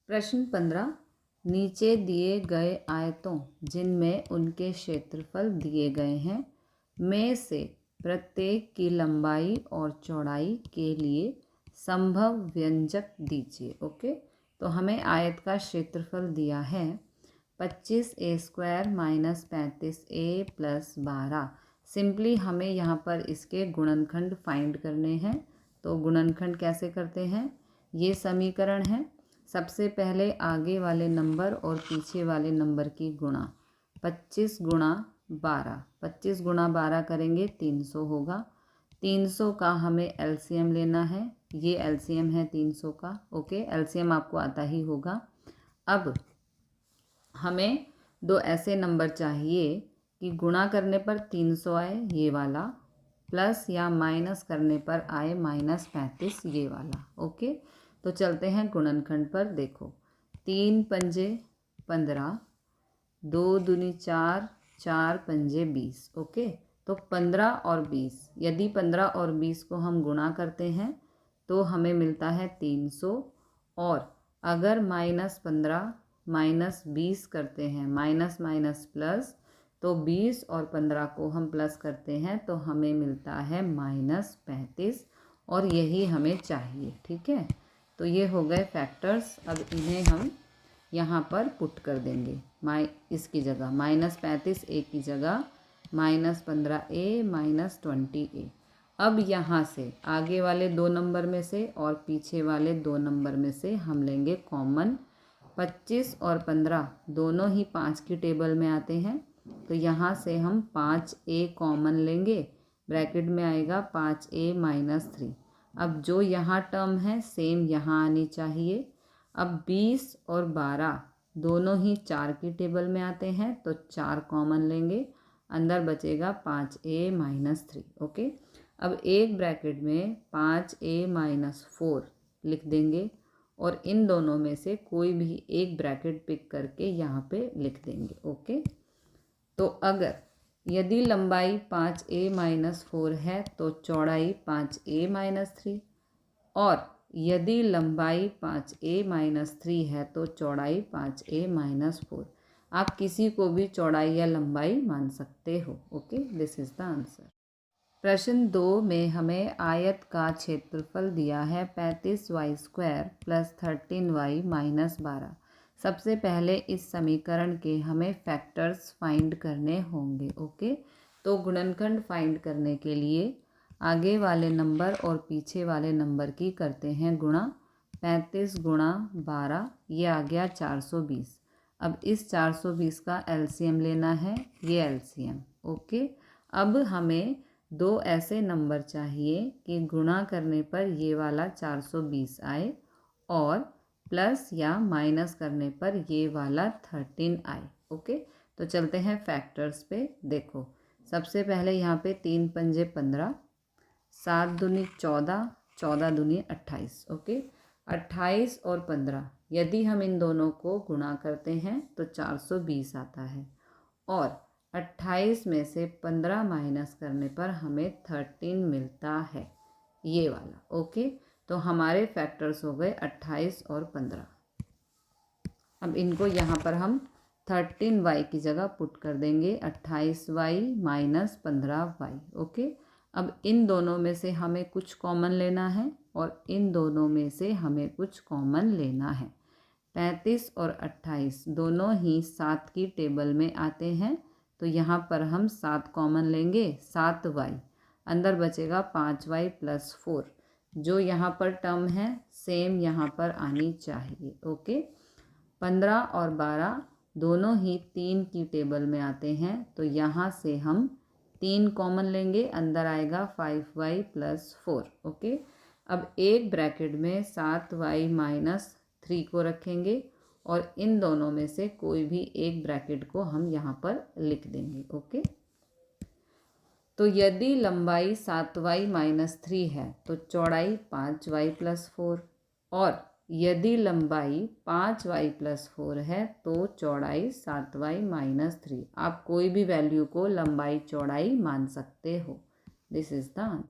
प्रश्न 15। नीचे दिए गए आयतों जिनमें उनके क्षेत्रफल दिए गए हैं में से प्रत्येक की लंबाई और चौड़ाई के लिए संभव व्यंजक दीजिए। ओके, तो हमें आयत का क्षेत्रफल दिया है 25a² minus 35a plus 12। Simply हमें यहाँ पर इसके गुणनखंड फाइंड करने हैं। तो गुणनखंड कैसे करते हैं, ये समीकरण है। सबसे पहले आगे वाले नंबर और पीछे वाले नंबर की गुणा 25 गुणा 12, 25 गुणा 12 करेंगे 300 होगा। 300 का हमें एलसीएम लेना है, ये एलसीएम है 300 का। ओके, एलसीएम आपको आता ही होगा। अब हमें दो ऐसे नंबर चाहिए कि गुणा करने पर 300 आए ये वाला, प्लस या माइनस करने पर आए -35 ये वाला। ओके, तो चलते हैं गुणनखंड पर। देखो 3 पंजे 15, 2 दूनी 4, 4 पंजे 20। ओके, तो 15 और 20, यदि 15 और 20 को हम गुणा करते हैं तो हमें मिलता है 300। और अगर -15 -20 करते हैं, माइनस माइनस प्लस, तो 20 और 15 को हम प्लस करते हैं तो हमें मिलता है -35, और यही हमें चाहिए। ठीक है, तो ये हो गए फैक्टर्स। अब इन्हें हम यहाँ पर पुट कर देंगे, इसकी जगह -35 ए की जगह -15a -20a। अब यहाँ से आगे वाले दो नंबर में से और पीछे वाले दो नंबर में से हम लेंगे कॉमन। 25 और 15 दोनों ही 5 की टेबल में आते हैं, तो यहाँ से हम 5a कॉमन लेंगे, ब्रैकेट में आएगा 5a -3। अब जो यहाँ टर्म है सेम यहाँ आनी चाहिए। अब 20 और 12 दोनों ही 4 की टेबल में आते हैं, तो 4 कॉमन लेंगे, अंदर बचेगा 5a -3। ओके, अब एक ब्रैकेट में 5a -4 लिख देंगे, और इन दोनों में से कोई भी एक ब्रैकेट पिक करके यहाँ पे लिख देंगे। ओके, तो अगर यदि लंबाई 5a -4 है तो चौड़ाई 5a -3, और यदि लंबाई 5a -3 है तो चौड़ाई 5a -4। आप किसी को भी चौड़ाई या लंबाई मान सकते हो। Okay, this is the answer. प्रश्न 2 में हमें आयत का क्षेत्रफल दिया है 35y² प्लस 13y -12। सबसे पहले इस समीकरण के हमें फैक्टर्स फाइंड करने होंगे। ओके, तो गुणनखंड फाइंड करने के लिए आगे वाले नंबर और पीछे वाले नंबर की करते हैं गुणा। 35 गुणा 12, ये आ गया 420। अब इस 420 का एलसीएम लेना है, ये एलसीएम। ओके, अब हमें दो ऐसे नंबर चाहिए कि गुणा करने पर ये वाला 420 आए और प्लस या माइनस करने पर ये वाला 13 आए। ओके, तो चलते हैं फैक्टर्स पे। देखो सबसे पहले यहाँ पे 3 पंजे 15, 7 दूनी 14, 14 दूनी 28। ओके, 28 और 15 यदि हम इन दोनों को गुणा करते हैं तो 420 आता है, और 28 में से 15 माइनस करने पर हमें 13 मिलता है, ये वाला। ओके, तो हमारे फैक्टर्स हो गए 28 और 15। अब इनको यहाँ पर हम 13y की जगह पुट कर देंगे, 28y - 15y। ओके, अब इन दोनों में से हमें कुछ कॉमन लेना है और इन दोनों में से हमें कुछ कॉमन लेना है। 35 और 28 दोनों ही 7 की टेबल में आते हैं, तो यहाँ पर हम 7 कॉमन लेंगे, 7y, अंदर बचेगा 5y + 4। जो यहाँ पर टर्म है सेम यहाँ पर आनी चाहिए। ओके, 15 और 12 दोनों ही 3 की टेबल में आते हैं, तो यहाँ से हम 3 कॉमन लेंगे, अंदर आएगा 5y + 4। ओके, अब एक ब्रैकेट में 7y - 3 को रखेंगे, और इन दोनों में से कोई भी एक ब्रैकेट को हम यहाँ पर लिख देंगे। ओके, तो यदि लंबाई 7y - 3 है तो चौड़ाई 5y + 4, और यदि लंबाई 5y + 4 है तो चौड़ाई 7y - 3। आप कोई भी वैल्यू को लंबाई चौड़ाई मान सकते हो। This is the answer.